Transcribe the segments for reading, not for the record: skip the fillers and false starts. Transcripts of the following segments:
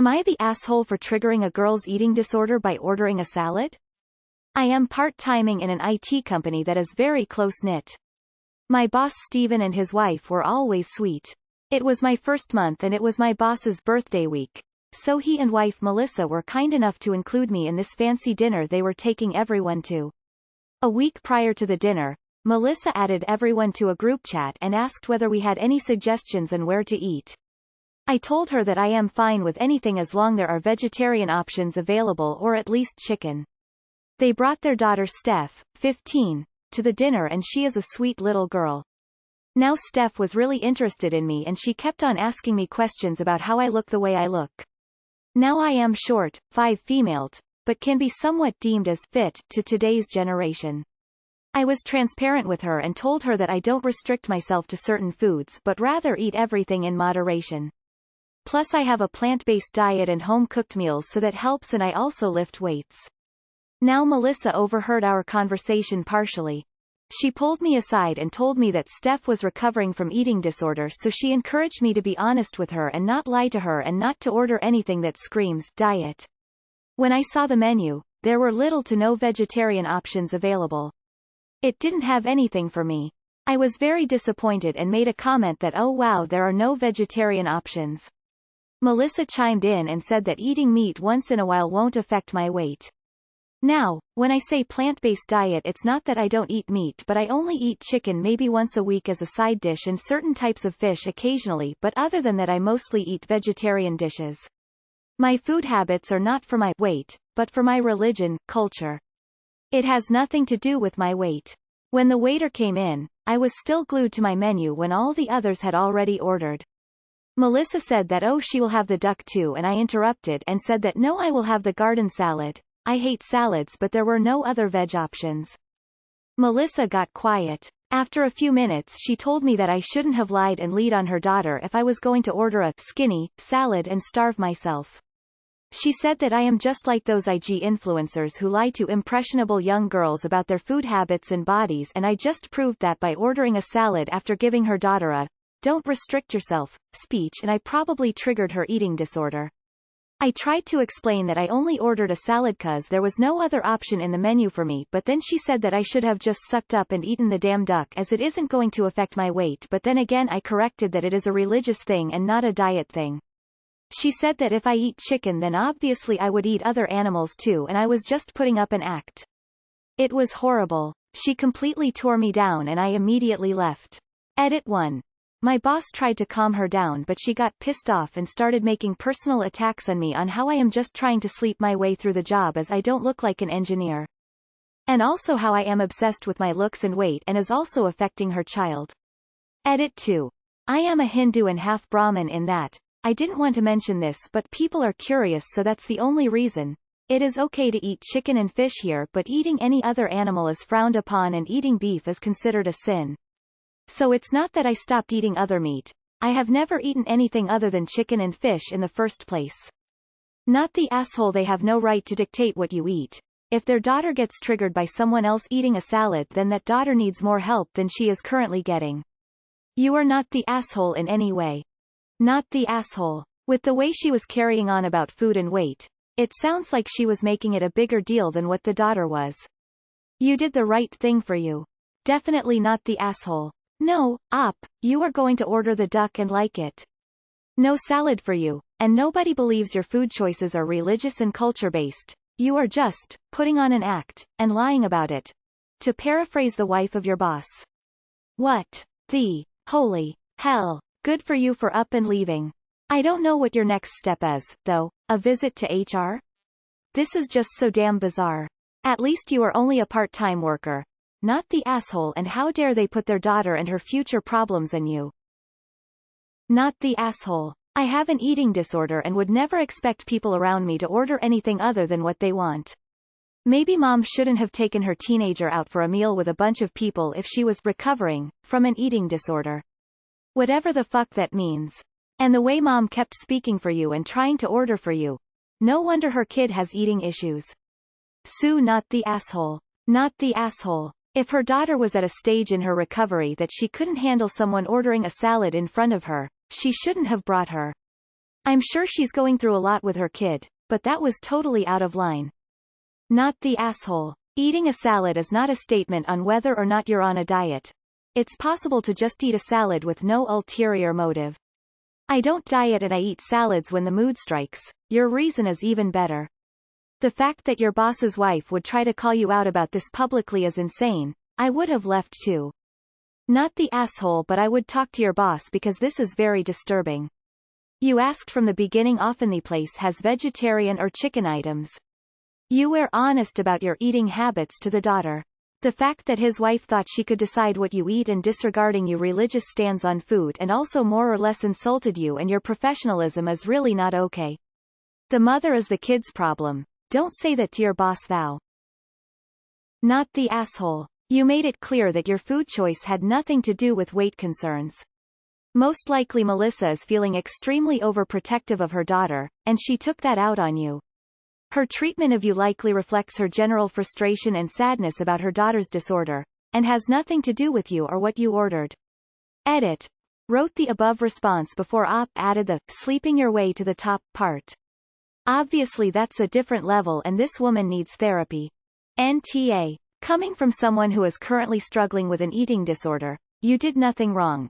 Am I the asshole for triggering a girl's eating disorder by ordering a salad? I am part-timing in an IT company that is very close-knit. My boss Steven and his wife were always sweet. It was my first month and it was my boss's birthday week, so he and wife Melissa were kind enough to include me in this fancy dinner they were taking everyone to. A week prior to the dinner, Melissa added everyone to a group chat and asked whether we had any suggestions on where to eat. I told her that I am fine with anything as long there are vegetarian options available or at least chicken. They brought their daughter Steph, 15, to the dinner and she is a sweet little girl. Now Steph was really interested in me and she kept on asking me questions about how I look the way I look. Now I am short, 5', but can be somewhat deemed as fit to today's generation. I was transparent with her and told her that I don't restrict myself to certain foods but rather eat everything in moderation. Plus I have a plant-based diet and home-cooked meals so that helps and I also lift weights. Now Melissa overheard our conversation partially. She pulled me aside and told me that Steph was recovering from eating disorder so she encouraged me to be honest with her and not lie to her and not to order anything that screams diet. When I saw the menu, there were little to no vegetarian options available. It didn't have anything for me. I was very disappointed and made a comment that oh wow there are no vegetarian options. Melissa chimed in and said that eating meat once in a while won't affect my weight. Now, when I say plant-based diet it's not that I don't eat meat but I only eat chicken maybe once a week as a side dish and certain types of fish occasionally but other than that I mostly eat vegetarian dishes. My food habits are not for my weight, but for my religion, culture. It has nothing to do with my weight. When the waiter came in, I was still glued to my menu when all the others had already ordered. Melissa said that oh she will have the duck too and I interrupted and said that no I will have the garden salad. I hate salads but there were no other veg options. Melissa got quiet. After a few minutes she told me that I shouldn't have lied and lead on her daughter if I was going to order a skinny salad and starve myself. She said that I am just like those IG influencers who lie to impressionable young girls about their food habits and bodies and I just proved that by ordering a salad after giving her daughter a "don't restrict yourself" speech and I probably triggered her eating disorder. I tried to explain that I only ordered a salad cause there was no other option in the menu for me but then she said that I should have just sucked up and eaten the damn duck as it isn't going to affect my weight but then again I corrected that it is a religious thing and not a diet thing. She said that if I eat chicken then obviously I would eat other animals too and I was just putting up an act. It was horrible. She completely tore me down and I immediately left. Edit 1. My boss tried to calm her down but she got pissed off and started making personal attacks on me on how I am just trying to sleep my way through the job as I don't look like an engineer. And also how I am obsessed with my looks and weight and is also affecting her child. Edit 2. I am a Hindu and half Brahmin in that. I didn't want to mention this but people are curious so that's the only reason. It is okay to eat chicken and fish here but eating any other animal is frowned upon and eating beef is considered a sin. So it's not that I stopped eating other meat. I have never eaten anything other than chicken and fish in the first place. Not the asshole they have no right to dictate what you eat. If their daughter gets triggered by someone else eating a salad then that daughter needs more help than she is currently getting. You are not the asshole in any way. Not the asshole. With the way she was carrying on about food and weight, it sounds like she was making it a bigger deal than what the daughter was. You did the right thing for you. Definitely not the asshole. No, you are going to order the duck and like it. No salad for you, and nobody believes your food choices are religious and culture-based. You are just putting on an act, and lying about it. To paraphrase the wife of your boss. What the holy hell? Good for you for up and leaving. I don't know what your next step is, though. A visit to HR? This is just so damn bizarre. At least you are only a part-time worker. Not the asshole and how dare they put their daughter and her future problems on you. Not the asshole. I have an eating disorder and would never expect people around me to order anything other than what they want. Maybe mom shouldn't have taken her teenager out for a meal with a bunch of people if she was recovering from an eating disorder. Whatever the fuck that means. And the way mom kept speaking for you and trying to order for you. No wonder her kid has eating issues. Sue not the asshole. Not the asshole. If her daughter was at a stage in her recovery that she couldn't handle someone ordering a salad in front of her, she shouldn't have brought her. I'm sure she's going through a lot with her kid, but that was totally out of line. Not the asshole. Eating a salad is not a statement on whether or not you're on a diet. It's possible to just eat a salad with no ulterior motive. I don't diet and I eat salads when the mood strikes. Your reason is even better. The fact that your boss's wife would try to call you out about this publicly is insane. I would have left too. Not the asshole, but I would talk to your boss because this is very disturbing. You asked from the beginning often the place has vegetarian or chicken items. You were honest about your eating habits to the daughter. The fact that his wife thought she could decide what you eat and disregarding your religious stands on food and also more or less insulted you and your professionalism is really not okay. The mother is the kid's problem. Don't say that to your boss, thou. Not the asshole. You made it clear that your food choice had nothing to do with weight concerns. Most likely Melissa is feeling extremely overprotective of her daughter, and she took that out on you. Her treatment of you likely reflects her general frustration and sadness about her daughter's disorder, and has nothing to do with you or what you ordered. Edit. Wrote the above response before added the sleeping your way to the top part. Obviously that's a different level and this woman needs therapy. NTA. Coming from someone who is currently struggling with an eating disorder, you did nothing wrong.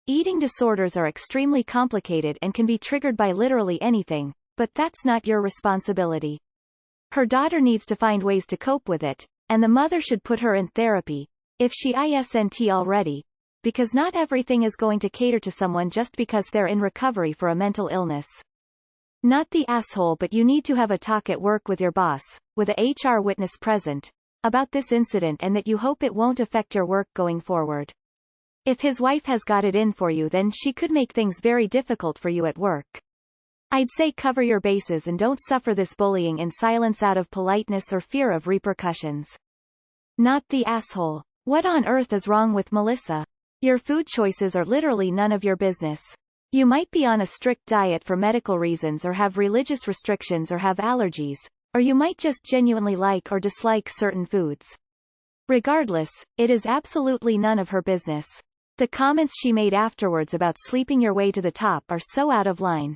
Eating disorders are extremely complicated and can be triggered by literally anything, but that's not your responsibility. Her daughter needs to find ways to cope with it, and the mother should put her in therapy, if she isn't already, because not everything is going to cater to someone just because they're in recovery for a mental illness. Not the asshole, but you need to have a talk at work with your boss, with a HR witness present, about this incident and that you hope it won't affect your work going forward. If his wife has got it in for you, then she could make things very difficult for you at work. I'd say cover your bases and don't suffer this bullying in silence out of politeness or fear of repercussions. Not the asshole. What on earth is wrong with Melissa? Your food choices are literally none of your business. You might be on a strict diet for medical reasons or have religious restrictions or have allergies, or you might just genuinely like or dislike certain foods. Regardless, it is absolutely none of her business. The comments she made afterwards about sleeping your way to the top are so out of line.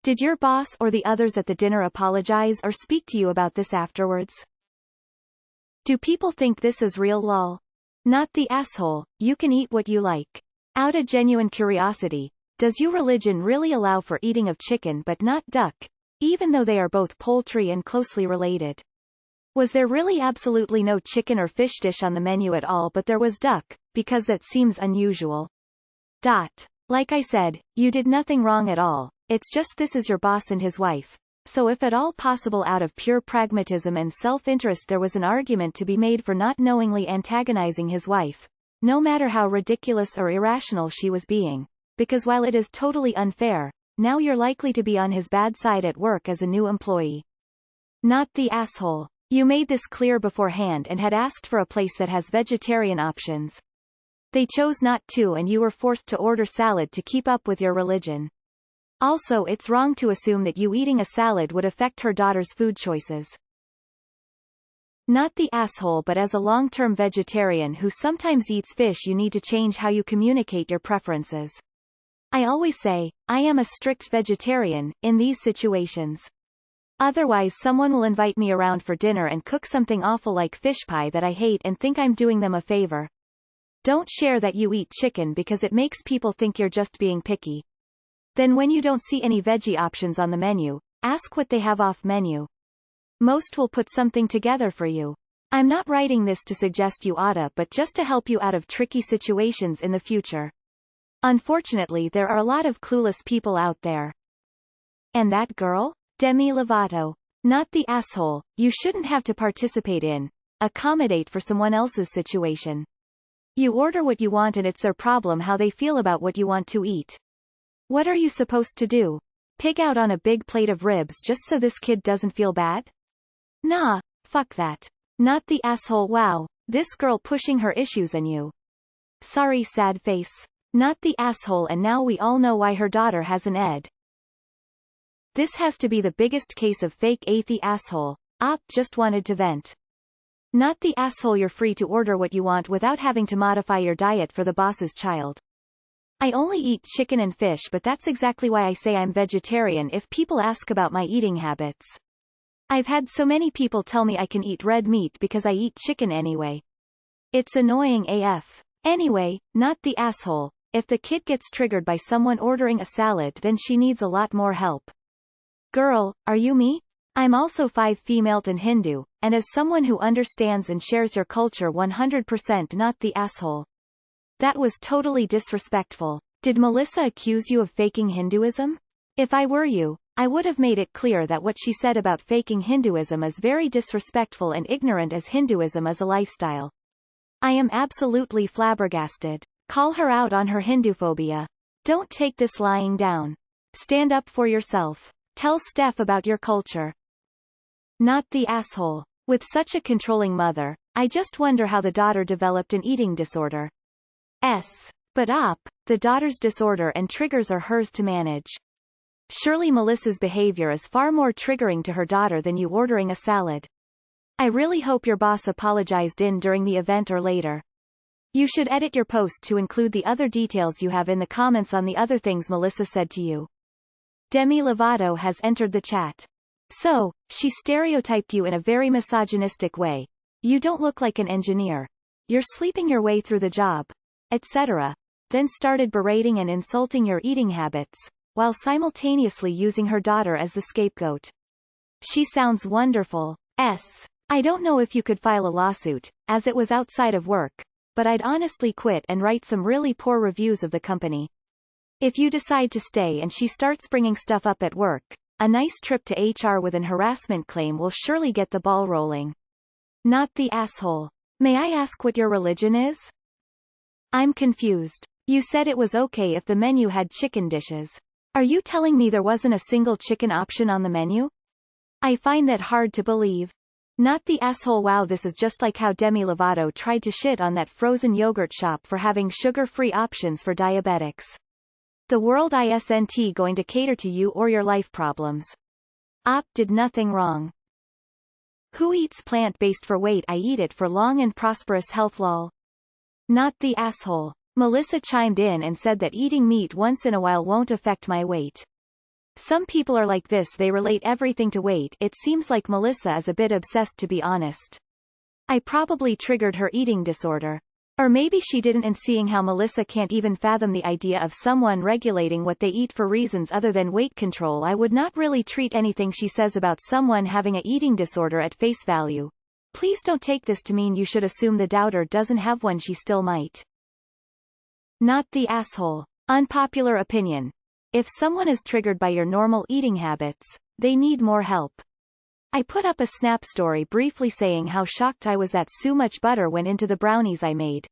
Did your boss or the others at the dinner apologize or speak to you about this afterwards? Do people think this is real lol? Not the asshole. You can eat what you like. Out of genuine curiosity, does your religion really allow for eating of chicken but not duck, even though they are both poultry and closely related? Was there really absolutely no chicken or fish dish on the menu at all, but there was duck, because that seems unusual? Like I said, you did nothing wrong at all. It's just this is your boss and his wife. So if at all possible out of pure pragmatism and self-interest there was an argument to be made for not knowingly antagonizing his wife, no matter how ridiculous or irrational she was being. Because while it is totally unfair, now you're likely to be on his bad side at work as a new employee. Not the asshole. You made this clear beforehand and had asked for a place that has vegetarian options. They chose not to and you were forced to order salad to keep up with your religion. Also, it's wrong to assume that you eating a salad would affect her daughter's food choices. Not the asshole, but as a long-term vegetarian who sometimes eats fish, you need to change how you communicate your preferences. I always say, I am a strict vegetarian, in these situations. Otherwise someone will invite me around for dinner and cook something awful like fish pie that I hate and think I'm doing them a favor. Don't share that you eat chicken because it makes people think you're just being picky. Then when you don't see any veggie options on the menu, ask what they have off menu. Most will put something together for you. I'm not writing this to suggest you oughta, but just to help you out of tricky situations in the future. Unfortunately, there are a lot of clueless people out there. And that girl? Demi Lovato. Not the asshole. You shouldn't have to participate in, accommodate for someone else's situation. You order what you want and it's their problem how they feel about what you want to eat. What are you supposed to do? Pig out on a big plate of ribs just so this kid doesn't feel bad? Nah, fuck that. Not the asshole. Wow, this girl pushing her issues on you. Sorry, sad face. Not the asshole, and now we all know why her daughter has an ed. This has to be the biggest case of fake the asshole. Just wanted to vent. Not the asshole. You're free to order what you want without having to modify your diet for the boss's child. I only eat chicken and fish, but that's exactly why I say I'm vegetarian if people ask about my eating habits. I've had so many people tell me I can eat red meat because I eat chicken anyway. It's annoying AF. Anyway, not the asshole. If the kid gets triggered by someone ordering a salad, then she needs a lot more help. Girl, are you me? I'm also 5 female and Hindu, and as someone who understands and shares your culture 100% not the asshole. That was totally disrespectful. Did Melissa accuse you of faking Hinduism? If I were you, I would have made it clear that what she said about faking Hinduism is very disrespectful and ignorant, as Hinduism is a lifestyle. I am absolutely flabbergasted. Call her out on her Hinduphobia. Don't take this lying down. Stand up for yourself. Tell Steph about your culture. Not the asshole. With such a controlling mother, I just wonder how the daughter developed an eating disorder. But the daughter's disorder and triggers are hers to manage. Surely Melissa's behavior is far more triggering to her daughter than you ordering a salad. I really hope your boss apologized during the event or later. You should edit your post to include the other details you have in the comments on the other things Melissa said to you. Demi Lovato has entered the chat. So, she stereotyped you in a very misogynistic way. You don't look like an engineer. You're sleeping your way through the job, etc. Then started berating and insulting your eating habits, while simultaneously using her daughter as the scapegoat. She sounds wonderful. I don't know if you could file a lawsuit, as it was outside of work, but I'd honestly quit and write some really poor reviews of the company. If you decide to stay and she starts bringing stuff up at work, a nice trip to HR with an harassment claim will surely get the ball rolling. Not the asshole. May I ask what your religion is? I'm confused. You said it was okay if the menu had chicken dishes. Are you telling me there wasn't a single chicken option on the menu? I find that hard to believe. Not the asshole. Wow, this is just like how Demi Lovato tried to shit on that frozen yogurt shop for having sugar-free options for diabetics. The world isn't going to cater to you or your life problems. Did nothing wrong. Who eats plant-based for weight? I eat it for long and prosperous health. Lol. Not the asshole. Melissa chimed in and said that eating meat once in a while won't affect my weight. Some people are like this, they relate everything to weight. It seems like Melissa is a bit obsessed, to be honest. I probably triggered her eating disorder. Or maybe she didn't, and seeing how Melissa can't even fathom the idea of someone regulating what they eat for reasons other than weight control, I would not really treat anything she says about someone having an eating disorder at face value. Please don't take this to mean you should assume the doubter doesn't have one. She still might. Not the asshole. Unpopular opinion. If someone is triggered by your normal eating habits, they need more help. I put up a Snap story briefly saying how shocked I was that so much butter went into the brownies I made.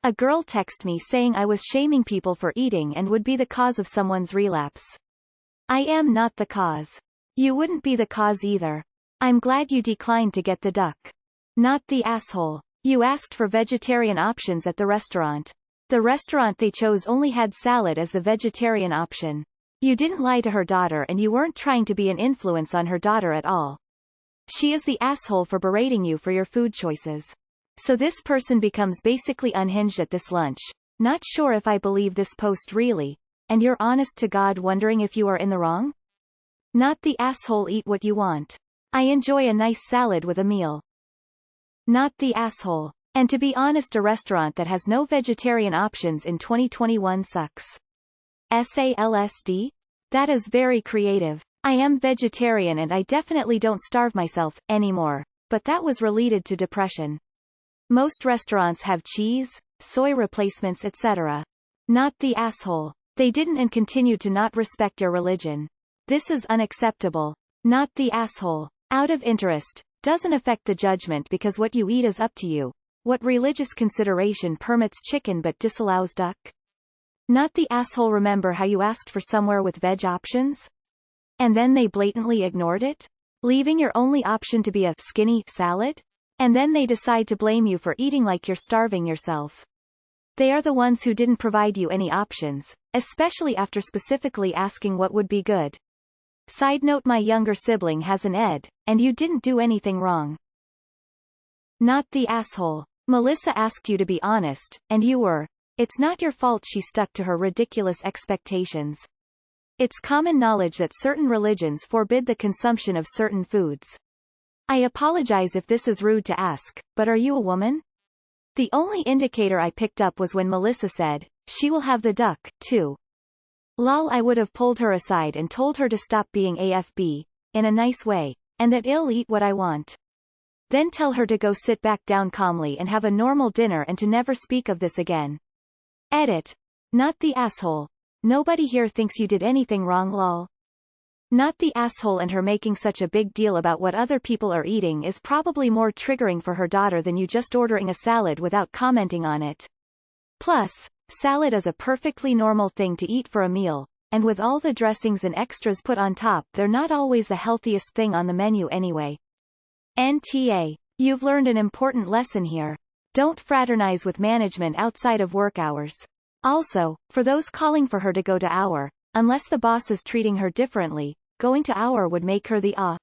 A girl texted me saying I was shaming people for eating and would be the cause of someone's relapse. I am not the cause. You wouldn't be the cause either. I'm glad you declined to get the duck. Not the asshole. You asked for vegetarian options at the restaurant. The restaurant they chose only had salad as the vegetarian option. You didn't lie to her daughter, and you weren't trying to be an influence on her daughter at all. She is the asshole for berating you for your food choices. So this person becomes basically unhinged at this lunch. Not sure if I believe this post really, and you're honest to God wondering if you are in the wrong? Not the asshole. Eat what you want. I enjoy a nice salad with a meal. Not the asshole. And to be honest, a restaurant that has no vegetarian options in 2021 sucks. SALSD? That is very creative. I am vegetarian and I definitely don't starve myself anymore, but that was related to depression. Most restaurants have cheese, soy replacements, etc. Not the asshole. They didn't and continue to not respect your religion. This is unacceptable. Not the asshole. Out of interest, doesn't affect the judgment because what you eat is up to you. What religious consideration permits chicken but disallows duck? Not the asshole. Remember how you asked for somewhere with veg options? And then they blatantly ignored it? Leaving your only option to be a skinny salad? And then they decide to blame you for eating like you're starving yourself. They are the ones who didn't provide you any options, especially after specifically asking what would be good. Side note: my younger sibling has an ed, and you didn't do anything wrong. Not the asshole. Melissa asked you to be honest, and you were. It's not your fault she stuck to her ridiculous expectations. It's common knowledge that certain religions forbid the consumption of certain foods. I apologize if this is rude to ask, but are you a woman? The only indicator I picked up was when Melissa said, she will have the duck, too. Lol, I would have pulled her aside and told her to stop being AFB, in a nice way, and that I'll eat what I want. Then tell her to go sit back down calmly and have a normal dinner and to never speak of this again. Edit. Not the asshole. Nobody here thinks you did anything wrong, lol. Not the asshole, and her making such a big deal about what other people are eating is probably more triggering for her daughter than you just ordering a salad without commenting on it. Plus, salad is a perfectly normal thing to eat for a meal, and with all the dressings and extras put on top, they're not always the healthiest thing on the menu anyway. NTA. You've learned an important lesson here. Don't fraternize with management outside of work hours. Also, for those calling for her to go to hour, unless the boss is treating her differently, going to hour would make her the ah.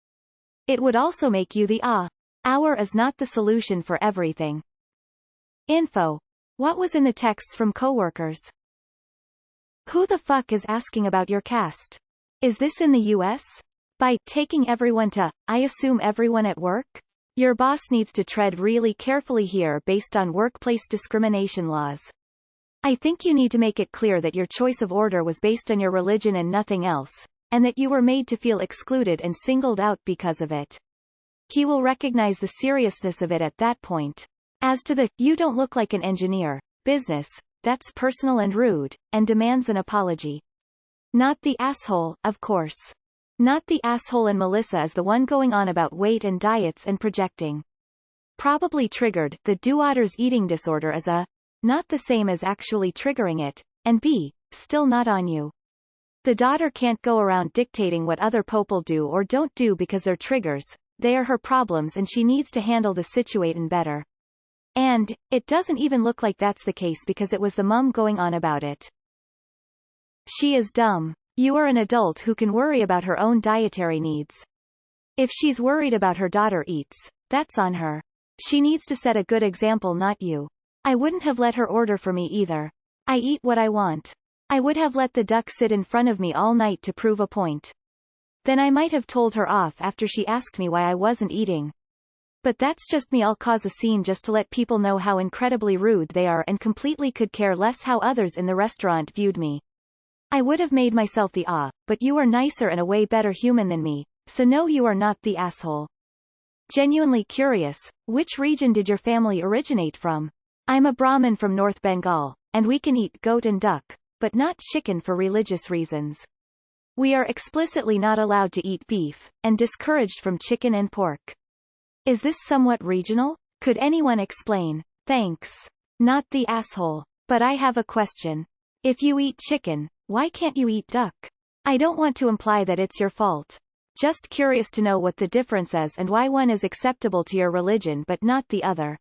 It would also make you the ah. Hour is not the solution for everything. Info. What was in the texts from coworkers? Who the fuck is asking about your caste? Is this in the US? By taking everyone to, I assume everyone at work? Your boss needs to tread really carefully here based on workplace discrimination laws. I think you need to make it clear that your choice of order was based on your religion and nothing else, and that you were made to feel excluded and singled out because of it. He will recognize the seriousness of it at that point. As to the, you don't look like an engineer, business, that's personal and rude, and demands an apology. Not the asshole, of course. Not the asshole, and Melissa is the one going on about weight and diets and projecting. Probably triggered, the daughter's eating disorder is a, not the same as actually triggering it, and b, still not on you. The daughter can't go around dictating what other people do or don't do because they're triggers, they are her problems and she needs to handle the situation better. And, it doesn't even look like that's the case because it was the mum going on about it. She is dumb. You are an adult who can worry about her own dietary needs. If she's worried about her daughter eats, that's on her. She needs to set a good example, not you. I wouldn't have let her order for me either. I eat what I want. I would have let the duck sit in front of me all night to prove a point. Then I might have told her off after she asked me why I wasn't eating. But that's just me. I'll cause a scene just to let people know how incredibly rude they are and completely could care less how others in the restaurant viewed me. I would have made myself the but you are nicer and a way better human than me, so no, you are not the asshole. Genuinely curious, which region did your family originate from? I'm a Brahmin from North Bengal, and we can eat goat and duck, but not chicken for religious reasons. We are explicitly not allowed to eat beef, and discouraged from chicken and pork. Is this somewhat regional? Could anyone explain? Thanks. Not the asshole. But I have a question. If you eat chicken, why can't you eat duck? I don't want to imply that it's your fault. Just curious to know what the difference is and why one is acceptable to your religion but not the other.